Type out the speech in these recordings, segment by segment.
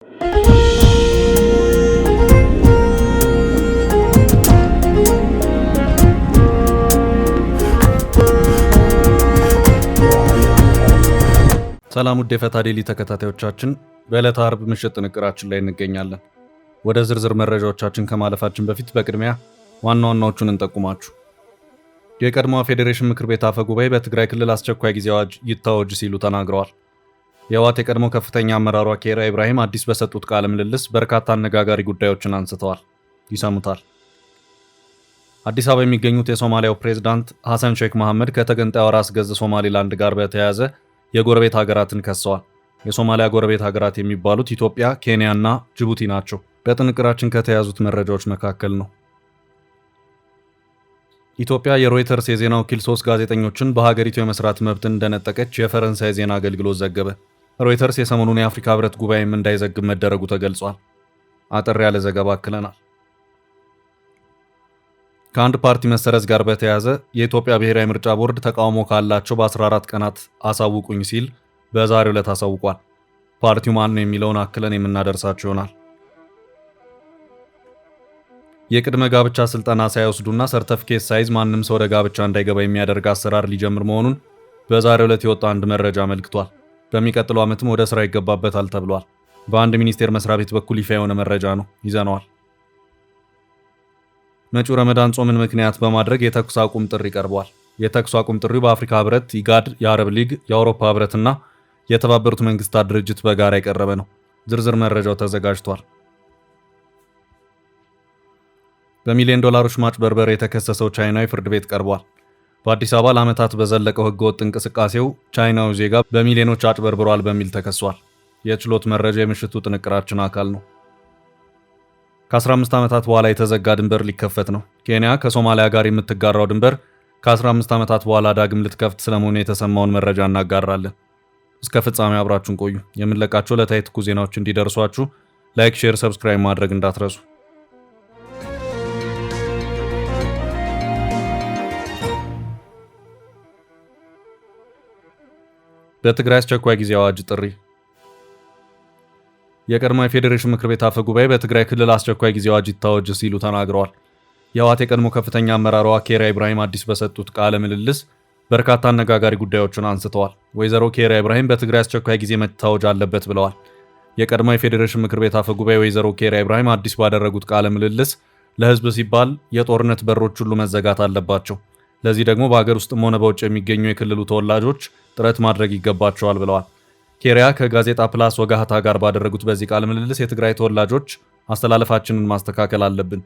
ሰላም ውድ የፈታ ዴሊ ተከታታዮቻችን፣ በዕለተ አርብ ምሽት ጥንቅራችን ላይ እንገኛለን። ወደ ዝርዝር መረጃዎቻችን ከማለፋችን በፊት በቅድሚያ ዋና ዋናዎቹን እንጠቁማችሁ። የቀድሞው ፌዴሬሽን ምክር ቤት አፈ ጉባኤ በትግራይ ክልል አስቸኳይ ጊዜ አዋጅ ይታወጅ ሲሉ ተናግረዋል። የህወሓት የቀድሞ ከፍተኛ አመራሯ ኬሪያ ኢብራሂም አዲስ በሰጡት ቃለ ምልልስ በርካታ አነጋጋሪ ጉዳዮችን አንስተዋል። ይሰሙታል። አዲስ አበባ የሚገኙት የሶማሊያው ፕሬዝዳንት ሐሰን ሼክ መሐመድ ከተገንጣዩ ራስ ገዝ ሶማሊላንድ ጋር በተያያዘ የጎረቤት ሀገራትን ከሰዋል። የሶማሊያ ጎረቤት ሀገራት የሚባሉት ኢትዮጵያ፣ ኬንያ እና ጅቡቲ ናቸው። በጥንቅራችን ከተያዙት መረጃዎች መካከል ነው። ኢትዮጵያ የሮይተርስ የዜና ወኪል 3 ጋዜጠኞችን በሀገሪቱ የመስራት መብትን እንደነጠቀች የፈረንሳይ ዜና አገልግሎት ዘገበ። ሮይተርስ የሰሞኑን የአፍሪካ ህብረት ጉባኤም እንዳይዘግብ መደረጉ ተገልጿል። አጠር ያለ ዘገባ አክለናል። ከአንድ ፓርቲ መሰረዝ ጋር በተያያዘ የኢትዮጵያ ብሔራዊ ምርጫ ቦርድ ተቃውሞ ካላቸው በ14 ቀናት አሳውቁኝ ሲል በዛሬው ዕለት አሳውቋል። ፓርቲው ማን ነው የሚለውን አክለን የምናደርሳቸው ይሆናል። የቅድመ ጋብቻ ስልጠና ሳይወስዱና ሰርተፊኬት ሳይዝ ማንም ሰው ወደ ጋብቻ እንዳይገባ የሚያደርግ አሰራር ሊጀምር መሆኑን በዛሬው ዕለት የወጣ አንድ መረጃ አመልክቷል። በሚቀጥለው ዓመትም ወደ ስራ ይገባበታል ተብሏል። በአንድ ሚኒስቴር መስሪያ ቤት በኩል ይፋ የሆነ መረጃ ነው፣ ይዘነዋል። መጪው ረመዳን ጾምን ምክንያት በማድረግ የተኩስ አቁም ጥሪ ቀርቧል። የተኩስ አቁም ጥሪው በአፍሪካ ህብረት፣ ኢጋድ፣ የአረብ ሊግ፣ የአውሮፓ ህብረትና የተባበሩት መንግስታት ድርጅት በጋራ የቀረበ ነው። ዝርዝር መረጃው ተዘጋጅቷል። በሚሊዮን ዶላሮች ማጭበርበር የተከሰሰው ቻይናዊ ፍርድ ቤት ቀርቧል። በአዲስ አበባ ለዓመታት በዘለቀው ህገወጥ እንቅስቃሴው ቻይናዊ ዜጋ በሚሊዮኖች አጭበርብሯል በሚል ተከሷል። የችሎት መረጃ የምሽቱ ጥንቅራችን አካል ነው። ከ15 ዓመታት በኋላ የተዘጋ ድንበር ሊከፈት ነው። ኬንያ ከሶማሊያ ጋር የምትጋራው ድንበር ከ15 ዓመታት በኋላ ዳግም ልትከፍት ስለመሆኑ የተሰማውን መረጃ እናጋራለን። እስከ ፍጻሜ አብራችሁን ቆዩ። የምንለቃቸው ዕለታዊ ትኩስ ዜናዎች እንዲደርሷችሁ ላይክ፣ ሼር፣ ሰብስክራይብ ማድረግ እንዳትረሱ። በትግራይ አስቸኳይ ጊዜ አዋጅ ጥሪ። የቀድሞ የፌዴሬሽን ምክር ቤት አፈ ጉባኤ በትግራይ ክልል አስቸኳይ ጊዜ አዋጅ ይታወጅ ሲሉ ተናግረዋል። የህወሓት የቀድሞ ከፍተኛ አመራሯ ኬሪያ ኢብራሂም አዲስ በሰጡት ቃለ ምልልስ በርካታ አነጋጋሪ ጉዳዮችን አንስተዋል። ወይዘሮ ኬሪያ ኢብራሂም በትግራይ አስቸኳይ ጊዜ መታወጅ አለበት ብለዋል። የቀድሞ የፌዴሬሽን ምክር ቤት አፈ ጉባኤ ወይዘሮ ኬሪያ ኢብራሂም አዲስ ባደረጉት ቃለ ምልልስ ለህዝብ ሲባል የጦርነት በሮች ሁሉ መዘጋት አለባቸው፣ ለዚህ ደግሞ በሀገር ውስጥም ሆነ በውጭ የሚገኙ የክልሉ ተወላጆች ጥረት ማድረግ ይገባቸዋል ብለዋል። ኬሪያ ከጋዜጣ ፕላስ ወጋህታ ጋር ባደረጉት በዚህ ቃለ ምልልስ የትግራይ ተወላጆች አስተላለፋችንን ማስተካከል አለብን፣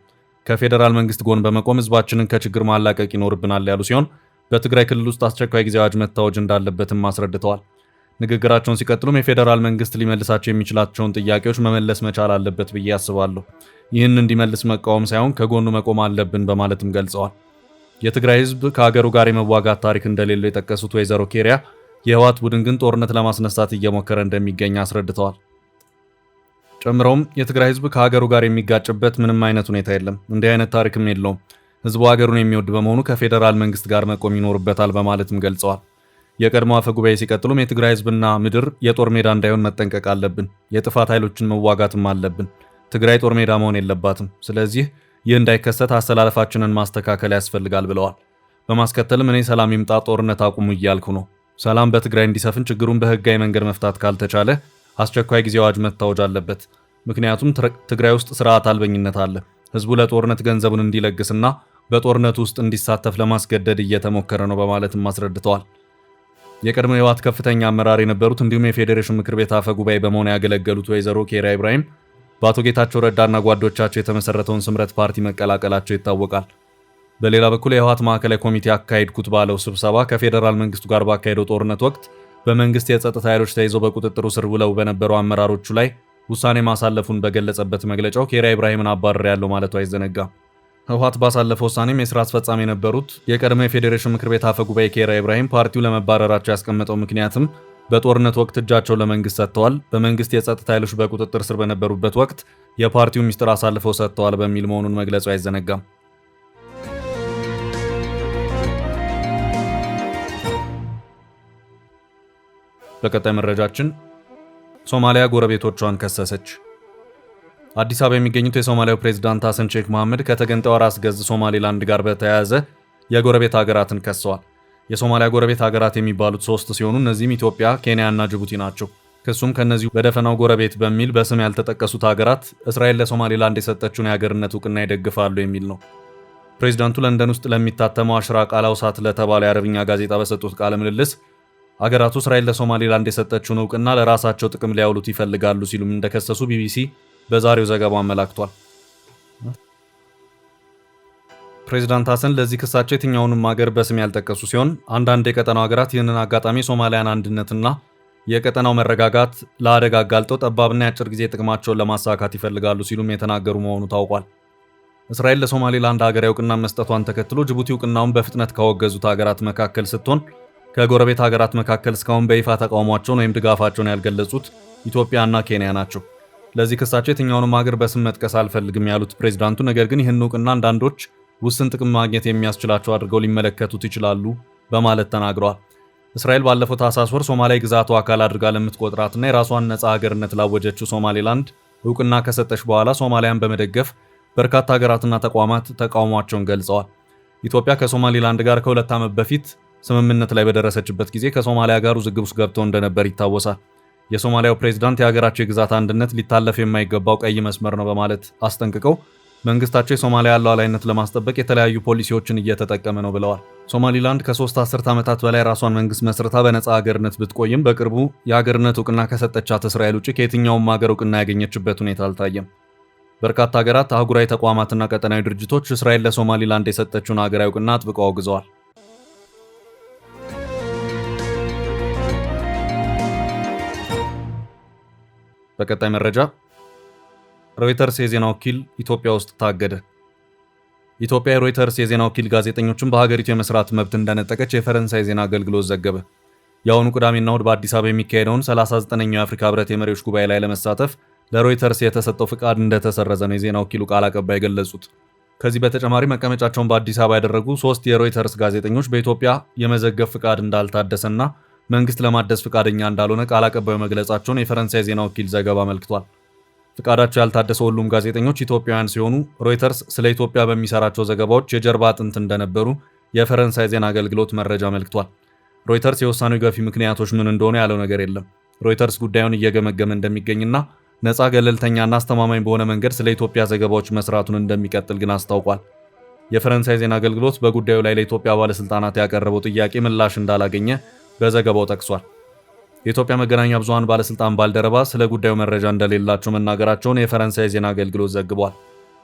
ከፌዴራል መንግስት ጎን በመቆም ህዝባችንን ከችግር ማላቀቅ ይኖርብናል ያሉ ሲሆን በትግራይ ክልል ውስጥ አስቸኳይ ጊዜ አዋጅ መታወጅ እንዳለበትም አስረድተዋል። ንግግራቸውን ሲቀጥሉም የፌዴራል መንግስት ሊመልሳቸው የሚችላቸውን ጥያቄዎች መመለስ መቻል አለበት ብዬ አስባለሁ። ይህን እንዲመልስ መቃወም ሳይሆን ከጎኑ መቆም አለብን በማለትም ገልጸዋል። የትግራይ ህዝብ ከሀገሩ ጋር የመዋጋት ታሪክ እንደሌለው የጠቀሱት ወይዘሮ ኬሪያ የህወሓት ቡድን ግን ጦርነት ለማስነሳት እየሞከረ እንደሚገኝ አስረድተዋል። ጨምረውም የትግራይ ህዝብ ከሀገሩ ጋር የሚጋጭበት ምንም አይነት ሁኔታ የለም፣ እንዲህ አይነት ታሪክም የለውም። ህዝቡ ሀገሩን የሚወድ በመሆኑ ከፌዴራል መንግስት ጋር መቆም ይኖርበታል በማለትም ገልጸዋል። የቀድሞ አፈ ጉባኤ ሲቀጥሉም የትግራይ ህዝብና ምድር የጦር ሜዳ እንዳይሆን መጠንቀቅ አለብን፣ የጥፋት ኃይሎችን መዋጋትም አለብን። ትግራይ ጦር ሜዳ መሆን የለባትም። ስለዚህ ይህ እንዳይከሰት አሰላለፋችንን ማስተካከል ያስፈልጋል ብለዋል። በማስከተልም እኔ ሰላም ይምጣ፣ ጦርነት አቁሙ እያልኩ ነው። ሰላም በትግራይ እንዲሰፍን ችግሩን በህጋዊ መንገድ መፍታት ካልተቻለ አስቸኳይ ጊዜ አዋጅ መታወጅ አለበት። ምክንያቱም ትግራይ ውስጥ ስርዓት አልበኝነት አለ። ህዝቡ ለጦርነት ገንዘቡን እንዲለግስና በጦርነቱ ውስጥ እንዲሳተፍ ለማስገደድ እየተሞከረ ነው በማለትም አስረድተዋል። የቀድሞ የህወሓት ከፍተኛ አመራር የነበሩት እንዲሁም የፌዴሬሽን ምክር ቤት አፈ ጉባኤ በመሆን ያገለገሉት ወይዘሮ ኬሪያ ኢብራሂም በአቶ ጌታቸው ረዳና ጓዶቻቸው የተመሰረተውን ስምረት ፓርቲ መቀላቀላቸው ይታወቃል። በሌላ በኩል የህወሓት ማዕከላዊ ኮሚቴ አካሄድኩት ባለው ስብሰባ ከፌዴራል መንግስቱ ጋር ባካሄደው ጦርነት ወቅት በመንግስት የጸጥታ ኃይሎች ተይዘው በቁጥጥሩ ስር ውለው በነበሩ አመራሮቹ ላይ ውሳኔ ማሳለፉን በገለጸበት መግለጫው ኬሪያ ኢብራሂምን አባርሬያለሁ ማለቱ አይዘነጋም። ህወሓት ባሳለፈው ውሳኔም የስራ አስፈጻሚ የነበሩት የቀድሞ የፌዴሬሽን ምክር ቤት አፈ ጉባኤ ኬሪያ ኢብራሂም ፓርቲው ለመባረራቸው ያስቀመጠው ምክንያትም በጦርነት ወቅት እጃቸውን ለመንግስት ሰጥተዋል፣ በመንግስት የጸጥታ ኃይሎች በቁጥጥር ስር በነበሩበት ወቅት የፓርቲው ሚስጥር አሳልፈው ሰጥተዋል በሚል መሆኑን መግለጹ አይዘነጋም። በቀጣይ መረጃችን ሶማሊያ ጎረቤቶቿን ከሰሰች። አዲስ አበባ የሚገኙት የሶማሊያው ፕሬዝዳንት ሐሰን ሼክ መሐመድ ከተገንጣዩ ራስ ገዝ ሶማሌላንድ ጋር በተያያዘ የጎረቤት ሀገራትን ከሰዋል። የሶማሊያ ጎረቤት ሀገራት የሚባሉት 3 ሲሆኑ እነዚህም ኢትዮጵያ፣ ኬንያ እና ጅቡቲ ናቸው። ክሱም ከነዚሁ በደፈናው ጎረቤት በሚል በስም ያልተጠቀሱት ሀገራት እስራኤል ለሶማሌላንድ የሰጠችውን የሀገርነት እውቅና ይደግፋሉ የሚል ነው። ፕሬዝዳንቱ ለንደን ውስጥ ለሚታተመው አሽራቅ አልአውሳት ለተባለ የአረብኛ ጋዜጣ በሰጡት ቃለ ምልልስ ሀገራቱ እስራኤል ለሶማሌላንድ የሰጠችውን እውቅና ለራሳቸው ጥቅም ሊያውሉት ይፈልጋሉ ሲሉም እንደከሰሱ ቢቢሲ በዛሬው ዘገባው አመላክቷል። ፕሬዝዳንት ሐሰን ለዚህ ክሳቸው የትኛውንም ሀገር በስም ያልጠቀሱ ሲሆን አንዳንድ የቀጠናው ሀገራት ይህንን አጋጣሚ የሶማሊያን አንድነትና የቀጠናው መረጋጋት ለአደጋ አጋልጠው ጠባብና የአጭር ጊዜ ጥቅማቸውን ለማሳካት ይፈልጋሉ ሲሉም የተናገሩ መሆኑ ታውቋል። እስራኤል ለሶማሌላንድ ሀገራዊ እውቅና መስጠቷን ተከትሎ ጅቡቲ እውቅናውን በፍጥነት ካወገዙት ሀገራት መካከል ስትሆን ከጎረቤት ሀገራት መካከል እስካሁን በይፋ ተቃውሟቸውን ወይም ድጋፋቸውን ያልገለጹት ኢትዮጵያና ኬንያ ናቸው። ለዚህ ክሳቸው የትኛውንም ሀገር በስም መጥቀስ አልፈልግም ያሉት ፕሬዝዳንቱ ነገር ግን ይህን እውቅና አንዳንዶች ውስን ጥቅም ማግኘት የሚያስችላቸው አድርገው ሊመለከቱት ይችላሉ በማለት ተናግረዋል። እስራኤል ባለፈው ታህሳስ ወር ሶማሊያ ግዛቷ አካል አድርጋ ለምትቆጥራትና የራሷን ነፃ ሀገርነት ላወጀችው ሶማሌላንድ እውቅና ከሰጠች በኋላ ሶማሊያን በመደገፍ በርካታ ሀገራትና ተቋማት ተቃውሟቸውን ገልጸዋል። ኢትዮጵያ ከሶማሌላንድ ጋር ከ2 ዓመት በፊት ስምምነት ላይ በደረሰችበት ጊዜ ከሶማሊያ ጋር ውዝግብ ውስጥ ገብተው እንደነበር ይታወሳል። የሶማሊያው ፕሬዝዳንት የሀገራቸው የግዛት አንድነት ሊታለፍ የማይገባው ቀይ መስመር ነው በማለት አስጠንቅቀው መንግስታቸው የሶማሊያ ሉዓላዊነት ለማስጠበቅ የተለያዩ ፖሊሲዎችን እየተጠቀመ ነው ብለዋል። ሶማሊላንድ ከ3 አስርት ዓመታት በላይ ራሷን መንግስት መስርታ በነፃ ሀገርነት ብትቆይም በቅርቡ የሀገርነት እውቅና ከሰጠቻት እስራኤል ውጭ ከየትኛውም ሀገር እውቅና ያገኘችበት ሁኔታ አልታየም። በርካታ ሀገራት፣ አህጉራዊ ተቋማትና ቀጠናዊ ድርጅቶች እስራኤል ለሶማሊላንድ የሰጠችውን ሀገራዊ እውቅና አጥብቀው አውግዘዋል። በቀጣይ መረጃ ሮይተርስ የዜና ወኪል ኢትዮጵያ ውስጥ ታገደ። ኢትዮጵያ የሮይተርስ የዜና ወኪል ጋዜጠኞችን በሀገሪቱ የመስራት መብት እንደነጠቀች የፈረንሳይ ዜና አገልግሎት ዘገበ። የአሁኑ ቅዳሜና እሁድ በአዲስ አበባ የሚካሄደውን 39ኛው የአፍሪካ ህብረት የመሪዎች ጉባኤ ላይ ለመሳተፍ ለሮይተርስ የተሰጠው ፍቃድ እንደተሰረዘ ነው የዜና ወኪሉ ቃል አቀባይ ገለጹት። ከዚህ በተጨማሪ መቀመጫቸውን በአዲስ አበባ ያደረጉ 3 የሮይተርስ ጋዜጠኞች በኢትዮጵያ የመዘገብ ፍቃድ እንዳልታደሰና መንግስት ለማደስ ፍቃደኛ እንዳልሆነ ቃል አቀባዩ መግለጻቸውን የፈረንሳይ ዜና ወኪል ዘገባ አመልክቷል። ፍቃዳቸው ያልታደሰ ሁሉም ጋዜጠኞች ኢትዮጵያውያን ሲሆኑ ሮይተርስ ስለ ኢትዮጵያ በሚሰራቸው ዘገባዎች የጀርባ አጥንት እንደነበሩ የፈረንሳይ ዜና አገልግሎት መረጃ አመልክቷል። ሮይተርስ የውሳኔው ገፊ ምክንያቶች ምን እንደሆነ ያለው ነገር የለም። ሮይተርስ ጉዳዩን እየገመገመ እንደሚገኝና ነፃ፣ ገለልተኛና አስተማማኝ በሆነ መንገድ ስለ ኢትዮጵያ ዘገባዎች መስራቱን እንደሚቀጥል ግን አስታውቋል። የፈረንሳይ ዜና አገልግሎት በጉዳዩ ላይ ለኢትዮጵያ ባለስልጣናት ያቀረበው ጥያቄ ምላሽ እንዳላገኘ በዘገባው ጠቅሷል። የኢትዮጵያ መገናኛ ብዙሃን ባለስልጣን ባልደረባ ስለ ጉዳዩ መረጃ እንደሌላቸው መናገራቸውን የፈረንሳይ ዜና አገልግሎት ዘግቧል።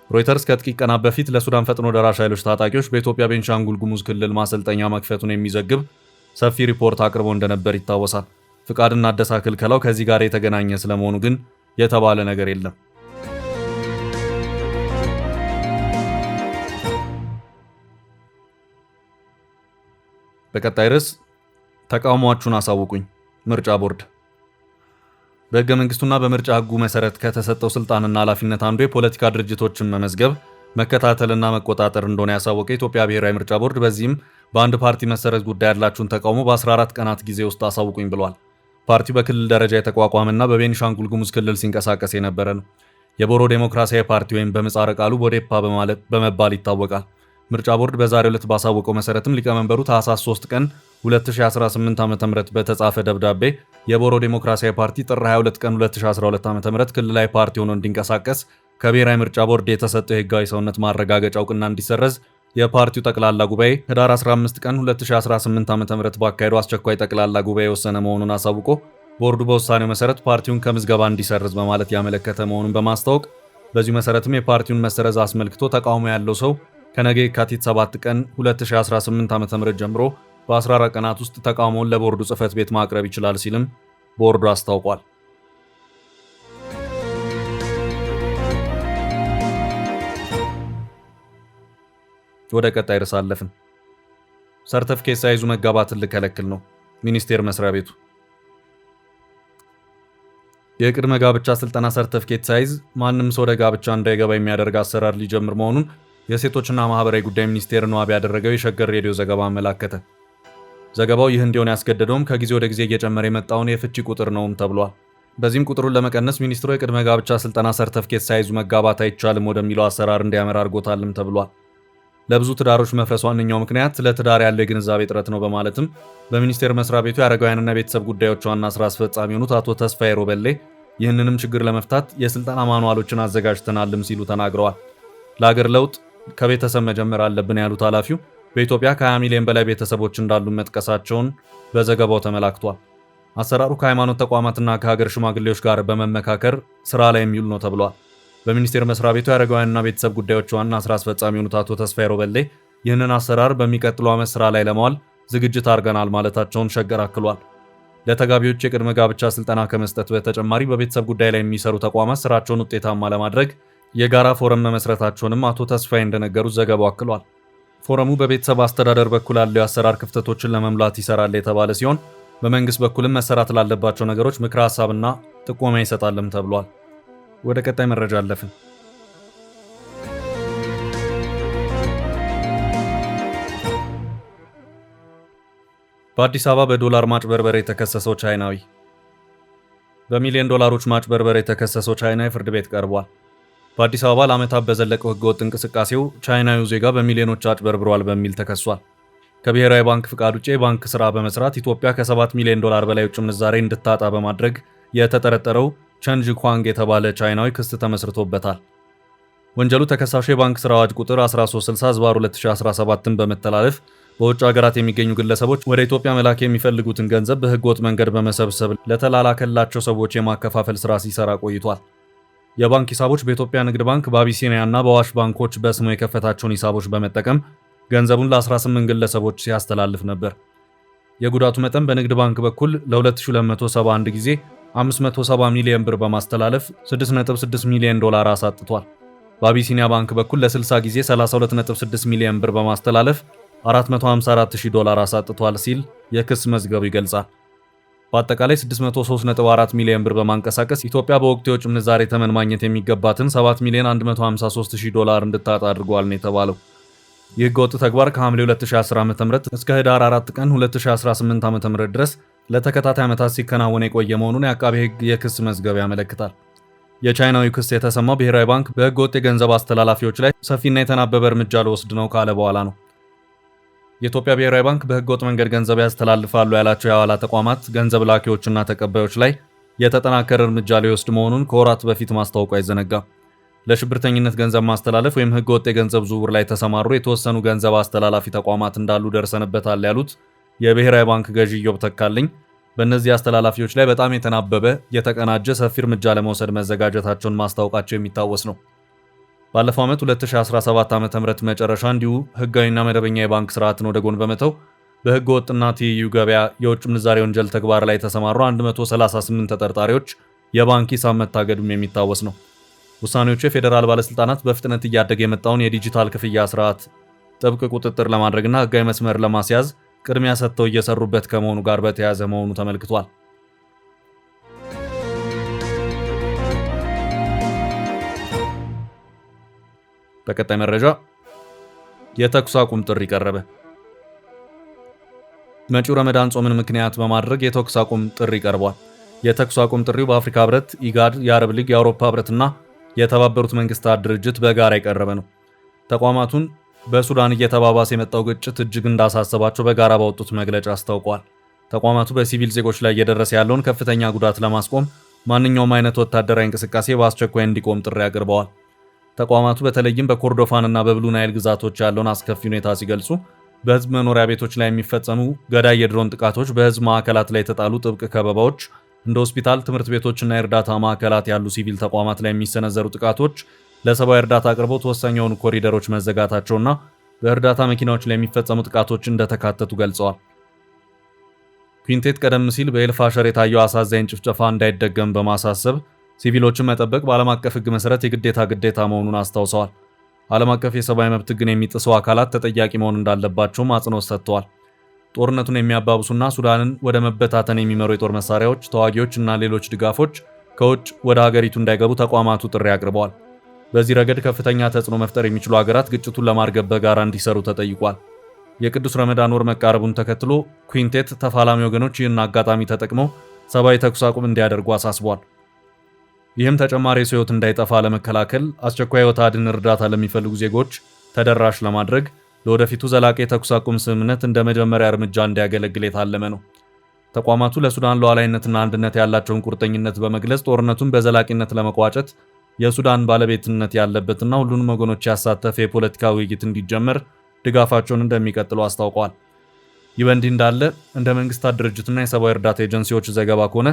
ሮይተርስ ከጥቂት ቀናት በፊት ለሱዳን ፈጥኖ ደራሽ ኃይሎች ታጣቂዎች በኢትዮጵያ ቤንሻንጉል ጉሙዝ ክልል ማሰልጠኛ መክፈቱን የሚዘግብ ሰፊ ሪፖርት አቅርቦ እንደነበር ይታወሳል። ፍቃድና አደሳ ክልከላው ከዚህ ጋር የተገናኘ ስለመሆኑ ግን የተባለ ነገር የለም። በቀጣይ ርዕስ ተቃውሟችሁን አሳውቁኝ። ምርጫ ቦርድ በሕገ መንግስቱና በምርጫ ሕጉ መሰረት ከተሰጠው ስልጣንና ኃላፊነት አንዱ የፖለቲካ ድርጅቶችን መመዝገብ፣ መከታተልና መቆጣጠር እንደሆነ ያሳወቀ የኢትዮጵያ ብሔራዊ ምርጫ ቦርድ በዚህም በአንድ ፓርቲ መሰረት ጉዳይ ያላችሁን ተቃውሞ በ14 ቀናት ጊዜ ውስጥ አሳውቁኝ ብሏል። ፓርቲው በክልል ደረጃ የተቋቋመና በቤኒሻንጉል ጉሙዝ ክልል ሲንቀሳቀስ የነበረ ነው። የቦሮ ዴሞክራሲያዊ ፓርቲ ወይም በምህጻረ ቃሉ ቦዴፓ በመባል ይታወቃል። ምርጫ ቦርድ በዛሬው ዕለት ባሳወቀው መሰረትም ሊቀመንበሩ ታህሳስ 3 ቀን 2018 ዓ.ም በተጻፈ ደብዳቤ የቦሮ ዴሞክራሲያዊ ፓርቲ ጥር 22 ቀን 2012 ዓ.ም ክልላዊ ፓርቲ ሆኖ እንዲንቀሳቀስ ከብሔራዊ ምርጫ ቦርድ የተሰጠው የህጋዊ ሰውነት ማረጋገጫ እውቅና እንዲሰረዝ የፓርቲው ጠቅላላ ጉባኤ ህዳር 15 ቀን 2018 ዓ.ም ባካሄደው አስቸኳይ ጠቅላላ ጉባኤ የወሰነ መሆኑን አሳውቆ ቦርዱ በውሳኔው መሰረት ፓርቲውን ከምዝገባ እንዲሰርዝ በማለት ያመለከተ መሆኑን በማስታወቅ በዚሁ መሰረትም የፓርቲውን መሰረዝ አስመልክቶ ተቃውሞ ያለው ሰው ከነገ የካቲት 7 ቀን 2018 ዓ.ም ጀምሮ በ14 ቀናት ውስጥ ተቃውሞውን ለቦርዱ ጽህፈት ቤት ማቅረብ ይችላል ሲልም ቦርዱ አስታውቋል። ወደ ቀጣይ ርዕስ አለፍን። ሰርተፍኬት ሳይዙ መጋባትን ልከለክል ነው ሚኒስቴር መስሪያ ቤቱ። የቅድመ ጋብቻ ስልጠና ሰርተፍኬት ሳይዝ ማንም ሰው ወደ ጋብቻ እንዳይገባ የሚያደርግ አሰራር ሊጀምር መሆኑን የሴቶችና ማህበራዊ ጉዳይ ሚኒስቴርን ዋቢ ያደረገው የሸገር ሬዲዮ ዘገባ አመላከተ። ዘገባው ይህ እንዲሆን ያስገደደውም ከጊዜ ወደ ጊዜ እየጨመረ የመጣውን የፍቺ ቁጥር ነውም ተብሏል። በዚህም ቁጥሩን ለመቀነስ ሚኒስትሩ የቅድመ ጋብቻ ስልጠና ሰርተፍኬት ሳይዙ መጋባት አይቻልም ወደሚለው አሰራር እንዲያመራ አድርጎታልም ተብሏል። ለብዙ ትዳሮች መፍረስ ዋነኛው ምክንያት ለትዳር ያለው የግንዛቤ እጥረት ነው በማለትም በሚኒስቴር መስሪያ ቤቱ የአረጋውያንና ቤተሰብ ጉዳዮች ዋና ስራ አስፈጻሚ የሆኑት አቶ ተስፋዬ ሮበሌ ይህንንም ችግር ለመፍታት የስልጠና ማኑዋሎችን አዘጋጅተናልም ሲሉ ተናግረዋል። ለሀገር ለውጥ ከቤተሰብ መጀመር አለብን ያሉት ኃላፊው በኢትዮጵያ ከ20 ሚሊዮን በላይ ቤተሰቦች እንዳሉ መጥቀሳቸውን በዘገባው ተመላክቷል። አሰራሩ ከሃይማኖት ተቋማትና ከሀገር ሽማግሌዎች ጋር በመመካከር ስራ ላይ የሚውል ነው ተብሏል። በሚኒስቴር መስሪያ ቤቱ የአረጋውያንና ቤተሰብ ጉዳዮች ዋና ስራ አስፈጻሚ የሆኑት አቶ ተስፋዬ ሮበሌ ይህንን አሰራር በሚቀጥለው ዓመት ስራ ላይ ለማዋል ዝግጅት አድርገናል ማለታቸውን ሸገር አክሏል። ለተጋቢዎች የቅድመ ጋብቻ ስልጠና ከመስጠት በተጨማሪ በቤተሰብ ጉዳይ ላይ የሚሰሩ ተቋማት ስራቸውን ውጤታማ ለማድረግ የጋራ ፎረም መመስረታቸውንም አቶ ተስፋዬ እንደነገሩት ዘገባው አክሏል። ፎረሙ በቤተሰብ አስተዳደር በኩል ያለው የአሰራር ክፍተቶችን ለመሙላት ይሰራል የተባለ ሲሆን በመንግስት በኩልም መሰራት ላለባቸው ነገሮች ምክረ ሀሳብና ጥቆማ ይሰጣልም ተብሏል። ወደ ቀጣይ መረጃ አለፍን። በአዲስ አበባ በዶላር ማጭበርበር የተከሰሰው ቻይናዊ። በሚሊዮን ዶላሮች ማጭበርበር የተከሰሰው ቻይናዊ ፍርድ ቤት ቀርቧል። በአዲስ አበባ ለዓመታት በዘለቀው ህገወጥ እንቅስቃሴው ቻይናዊው ዜጋ በሚሊዮኖች አጭበርብሯል በሚል ተከሷል። ከብሔራዊ ባንክ ፍቃድ ውጭ የባንክ ስራ በመስራት ኢትዮጵያ ከ7 ሚሊዮን ዶላር በላይ ውጭ ምንዛሬ እንድታጣ በማድረግ የተጠረጠረው ቸንጂ ኳንግ የተባለ ቻይናዊ ክስ ተመስርቶበታል። ወንጀሉ ተከሳሹ የባንክ ስራ አዋጅ ቁጥር 1360/2017ን በመተላለፍ በውጭ ሀገራት የሚገኙ ግለሰቦች ወደ ኢትዮጵያ መላክ የሚፈልጉትን ገንዘብ በህገወጥ መንገድ በመሰብሰብ ለተላላከላቸው ሰዎች የማከፋፈል ስራ ሲሰራ ቆይቷል። የባንክ ሂሳቦች በኢትዮጵያ ንግድ ባንክ፣ በአቢሲኒያ እና በአዋሽ ባንኮች በስሙ የከፈታቸውን ሂሳቦች በመጠቀም ገንዘቡን ለ18 ግለሰቦች ሲያስተላልፍ ነበር። የጉዳቱ መጠን በንግድ ባንክ በኩል ለ2271 ጊዜ 570 ሚሊዮን ብር በማስተላለፍ 6.6 ሚሊዮን ዶላር አሳጥቷል። በአቢሲኒያ ባንክ በኩል ለ60 ጊዜ 32.6 ሚሊዮን ብር በማስተላለፍ 454,000 ዶላር አሳጥቷል ሲል የክስ መዝገቡ ይገልጻል። በአጠቃላይ 603.4 ሚሊዮን ብር በማንቀሳቀስ ኢትዮጵያ በወቅቱ የውጭ ምንዛሬ ተመን ማግኘት የሚገባትን 7,153,000 ዶላር እንድታጣ አድርጓል ነው የተባለው። ይህ ህገወጥ ተግባር ከሐምሌ 2010 ዓ.ም እስከ ህዳር 4 ቀን 2018 ዓ.ም ድረስ ለተከታታይ ዓመታት ሲከናወን የቆየ መሆኑን የአቃቤ ህግ የክስ መዝገብ ያመለክታል። የቻይናዊ ክስ የተሰማው ብሔራዊ ባንክ በህገወጥ የገንዘብ አስተላላፊዎች ላይ ሰፊና የተናበበ እርምጃ ልወስድ ነው ካለ በኋላ ነው። የኢትዮጵያ ብሔራዊ ባንክ በህገወጥ መንገድ ገንዘብ ያስተላልፋሉ ያላቸው የሐዋላ ተቋማት ገንዘብ ላኪዎችና ተቀባዮች ላይ የተጠናከረ እርምጃ ሊወስድ መሆኑን ከወራት በፊት ማስታወቁ አይዘነጋም። ለሽብርተኝነት ገንዘብ ማስተላለፍ ወይም ህገወጥ የገንዘብ ዝውውር ላይ ተሰማሩ የተወሰኑ ገንዘብ አስተላላፊ ተቋማት እንዳሉ ደርሰንበታል ያሉት የብሔራዊ ባንክ ገዢ ኢዮብ ተካልኝ በእነዚህ አስተላላፊዎች ላይ በጣም የተናበበ የተቀናጀ ሰፊ እርምጃ ለመውሰድ መዘጋጀታቸውን ማስታወቃቸው የሚታወስ ነው። ባለፈው ዓመት 2017 ዓ.ም መጨረሻ እንዲሁ ህጋዊና መደበኛ የባንክ ስርዓትን ወደ ጎን በመተው በህገ ወጥና ትይዩ ገበያ የውጭ ምንዛሬ ወንጀል ተግባር ላይ የተሰማሩ 138 ተጠርጣሪዎች የባንክ ሂሳብ መታገዱም የሚታወስ ነው። ውሳኔዎቹ የፌዴራል ባለስልጣናት በፍጥነት እያደገ የመጣውን የዲጂታል ክፍያ ስርዓት ጥብቅ ቁጥጥር ለማድረግና ህጋዊ መስመር ለማስያዝ ቅድሚያ ሰጥተው እየሰሩበት ከመሆኑ ጋር በተያያዘ መሆኑ ተመልክቷል። በቀጣይ መረጃ የተኩስ አቁም ጥሪ ቀረበ። መጪው ረመዳን ጾምን ምክንያት በማድረግ የተኩስ አቁም ጥሪ ቀርቧል። የተኩስ አቁም ጥሪው በአፍሪካ ህብረት፣ ኢጋድ፣ የአረብ ሊግ፣ የአውሮፓ ህብረትና የተባበሩት መንግስታት ድርጅት በጋራ የቀረበ ነው። ተቋማቱን በሱዳን እየተባባሰ የመጣው ግጭት እጅግ እንዳሳሰባቸው በጋራ ባወጡት መግለጫ አስታውቀዋል። ተቋማቱ በሲቪል ዜጎች ላይ እየደረሰ ያለውን ከፍተኛ ጉዳት ለማስቆም ማንኛውም አይነት ወታደራዊ እንቅስቃሴ በአስቸኳይ እንዲቆም ጥሪ አቅርበዋል። ተቋማቱ በተለይም በኮርዶፋንና በብሉ ናይል ግዛቶች ያለውን አስከፊ ሁኔታ ሲገልጹ በህዝብ መኖሪያ ቤቶች ላይ የሚፈጸሙ ገዳይ የድሮን ጥቃቶች፣ በህዝብ ማዕከላት ላይ የተጣሉ ጥብቅ ከበባዎች፣ እንደ ሆስፒታል፣ ትምህርት ቤቶችና የእርዳታ ማዕከላት ያሉ ሲቪል ተቋማት ላይ የሚሰነዘሩ ጥቃቶች፣ ለሰብአዊ እርዳታ አቅርቦት ወሳኝ የሆኑ ኮሪደሮች መዘጋታቸውና በእርዳታ መኪናዎች ላይ የሚፈጸሙ ጥቃቶች እንደተካተቱ ገልጸዋል። ኩዊንቴት ቀደም ሲል በኤልፋሸር የታየው አሳዛኝ ጭፍጨፋ እንዳይደገም በማሳሰብ ሲቪሎችን መጠበቅ በዓለም አቀፍ ህግ መሰረት የግዴታ መሆኑን አስታውሰዋል። ዓለም አቀፍ የሰብአዊ መብት ህግን የሚጥሱ አካላት ተጠያቂ መሆን እንዳለባቸውም አጽንኦት ሰጥተዋል። ጦርነቱን የሚያባብሱና ሱዳንን ወደ መበታተን የሚመሩ የጦር መሳሪያዎች፣ ተዋጊዎች እና ሌሎች ድጋፎች ከውጭ ወደ ሀገሪቱ እንዳይገቡ ተቋማቱ ጥሪ አቅርበዋል። በዚህ ረገድ ከፍተኛ ተጽዕኖ መፍጠር የሚችሉ ሀገራት ግጭቱን ለማርገብ በጋራ እንዲሰሩ ተጠይቋል። የቅዱስ ረመዳን ወር መቃረቡን ተከትሎ ኩዊንቴት ተፋላሚ ወገኖች ይህን አጋጣሚ ተጠቅመው ሰብአዊ ተኩስ አቁም እንዲያደርጉ አሳስቧል። ይህም ተጨማሪ የሰው ሕይወት እንዳይጠፋ ለመከላከል አስቸኳይ ሕይወት አድን እርዳታ ለሚፈልጉ ዜጎች ተደራሽ ለማድረግ ለወደፊቱ ዘላቂ የተኩስ አቁም ስምምነት እንደ መጀመሪያ እርምጃ እንዲያገለግል የታለመ ነው። ተቋማቱ ለሱዳን ሉዓላዊነትና አንድነት ያላቸውን ቁርጠኝነት በመግለጽ ጦርነቱን በዘላቂነት ለመቋጨት የሱዳን ባለቤትነት ያለበትና ሁሉንም ወገኖች ያሳተፈ የፖለቲካ ውይይት እንዲጀመር ድጋፋቸውን እንደሚቀጥሉ አስታውቀዋል። ይህ በእንዲህ እንዳለ እንደ መንግስታት ድርጅትና የሰብአዊ እርዳታ ኤጀንሲዎች ዘገባ ከሆነ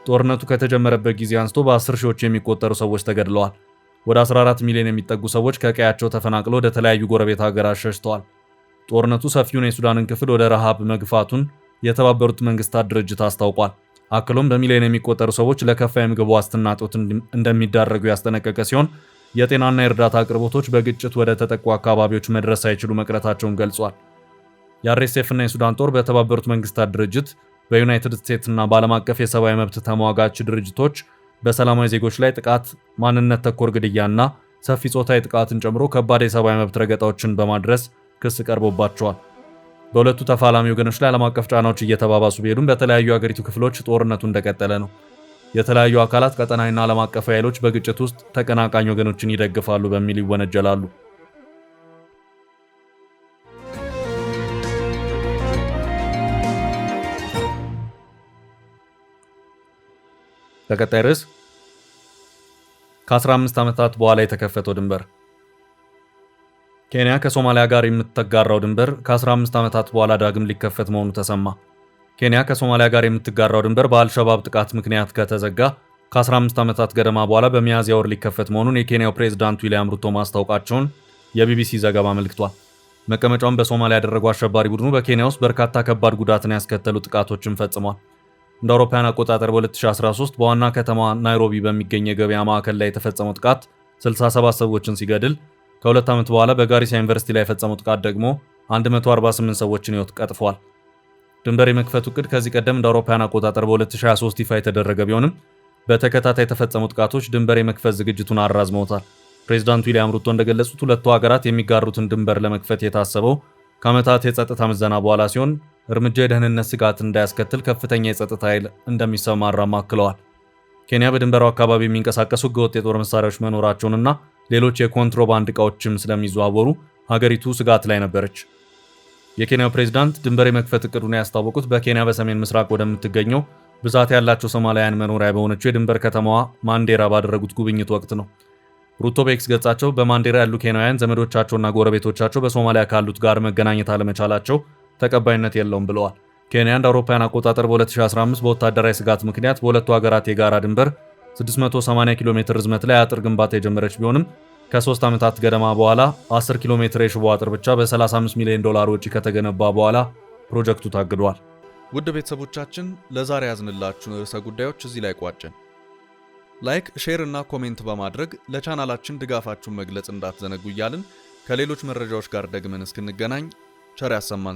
ጦርነቱ ከተጀመረበት ጊዜ አንስቶ በ10 ሺዎች የሚቆጠሩ ሰዎች ተገድለዋል። ወደ 14 ሚሊዮን የሚጠጉ ሰዎች ከቀያቸው ተፈናቅለው ወደ ተለያዩ ጎረቤት ሀገራት ሸሽተዋል። ጦርነቱ ሰፊውን የሱዳንን ክፍል ወደ ረሃብ መግፋቱን የተባበሩት መንግስታት ድርጅት አስታውቋል። አክሎም በሚሊዮን የሚቆጠሩ ሰዎች ለከፋ የምግብ ዋስትና እጦት እንደሚዳረጉ ያስጠነቀቀ ሲሆን የጤናና የእርዳታ አቅርቦቶች በግጭት ወደ ተጠቁ አካባቢዎች መድረስ ሳይችሉ መቅረታቸውን ገልጿል። የአርኤስኤፍ እና የሱዳን ጦር በተባበሩት መንግስታት ድርጅት በዩናይትድ ስቴትስ እና በዓለም አቀፍ የሰብአዊ መብት ተሟጋች ድርጅቶች በሰላማዊ ዜጎች ላይ ጥቃት፣ ማንነት ተኮር ግድያና ሰፊ ጾታዊ ጥቃትን ጨምሮ ከባድ የሰብአዊ መብት ረገጣዎችን በማድረስ ክስ ቀርቦባቸዋል። በሁለቱ ተፋላሚ ወገኖች ላይ ዓለም አቀፍ ጫናዎች እየተባባሱ ቢሄዱም በተለያዩ የአገሪቱ ክፍሎች ጦርነቱ እንደቀጠለ ነው። የተለያዩ አካላት ቀጠናዊና ዓለም አቀፍ ኃይሎች በግጭት ውስጥ ተቀናቃኝ ወገኖችን ይደግፋሉ በሚል ይወነጀላሉ። በቀጣይ ርዕስ ከ15 ዓመታት በኋላ የተከፈተው ድንበር። ኬንያ ከሶማሊያ ጋር የምትጋራው ድንበር ከ15 ዓመታት በኋላ ዳግም ሊከፈት መሆኑ ተሰማ። ኬንያ ከሶማሊያ ጋር የምትጋራው ድንበር በአልሸባብ ጥቃት ምክንያት ከተዘጋ ከ15 ዓመታት ገደማ በኋላ በሚያዝያ ወር ሊከፈት መሆኑን የኬንያው ፕሬዝዳንት ዊሊያም ሩቶ ማስታወቃቸውን የቢቢሲ ዘገባ አመልክቷል። መቀመጫውን በሶማሊያ ያደረገው አሸባሪ ቡድኑ በኬንያ ውስጥ በርካታ ከባድ ጉዳትን ያስከተሉ ጥቃቶችን ፈጽሟል። እንደ አውሮፓውያን አቆጣጠር በ2013 በዋና ከተማ ናይሮቢ በሚገኝ የገበያ ማዕከል ላይ የተፈጸመው ጥቃት 67 ሰዎችን ሲገድል ከ2 ዓመት በኋላ በጋሪሳ ዩኒቨርሲቲ ላይ የፈጸመው ጥቃት ደግሞ 148 ሰዎችን ሕይወት ቀጥፏል። ድንበር የመክፈቱ ዕቅድ ከዚህ ቀደም እንደ አውሮፓውያን አቆጣጠር በ2023 ይፋ የተደረገ ቢሆንም በተከታታይ የተፈጸሙ ጥቃቶች ድንበር የመክፈት ዝግጅቱን አራዝመውታል። ፕሬዝዳንት ዊሊያም ሩቶ እንደገለጹት ሁለቱ ሀገራት የሚጋሩትን ድንበር ለመክፈት የታሰበው ከዓመታት የጸጥታ ምዘና በኋላ ሲሆን እርምጃ የደህንነት ስጋት እንዳያስከትል ከፍተኛ የጸጥታ ኃይል እንደሚሰማራም አክለዋል። ኬንያ በድንበሩ አካባቢ የሚንቀሳቀሱ ህገወጥ የጦር መሳሪያዎች መኖራቸውንና ሌሎች የኮንትሮባንድ ዕቃዎችም ስለሚዘዋወሩ ሀገሪቱ ስጋት ላይ ነበረች። የኬንያው ፕሬዝዳንት ድንበር የመክፈት እቅዱን ያስታወቁት በኬንያ በሰሜን ምስራቅ ወደምትገኘው ብዛት ያላቸው ሶማሊያውያን መኖሪያ በሆነችው የድንበር ከተማዋ ማንዴራ ባደረጉት ጉብኝት ወቅት ነው። ሩቶ በኤክስ ገጻቸው በማንዴራ ያሉ ኬንያውያን ዘመዶቻቸውና ጎረቤቶቻቸው በሶማሊያ ካሉት ጋር መገናኘት አለመቻላቸው ተቀባይነት የለውም ብለዋል። ኬንያ እንደ አውሮፓውያን አቆጣጠር በ2015 በወታደራዊ ስጋት ምክንያት በሁለቱ ሀገራት የጋራ ድንበር 680 ኪሎ ሜትር ርዝመት ላይ አጥር ግንባታ የጀመረች ቢሆንም ከ3 ዓመታት ገደማ በኋላ 10 ኪሎ ሜትር የሽቦ አጥር ብቻ በ35 ሚሊዮን ዶላር ወጪ ከተገነባ በኋላ ፕሮጀክቱ ታግዷል። ውድ ቤተሰቦቻችን ለዛሬ ያዝንላችሁን ርዕሰ ጉዳዮች እዚህ ላይ ቋጨን። ላይክ፣ ሼር እና ኮሜንት በማድረግ ለቻናላችን ድጋፋችሁን መግለጽ እንዳትዘነጉ እያልን ከሌሎች መረጃዎች ጋር ደግመን እስክንገናኝ ቸር ያሰማን።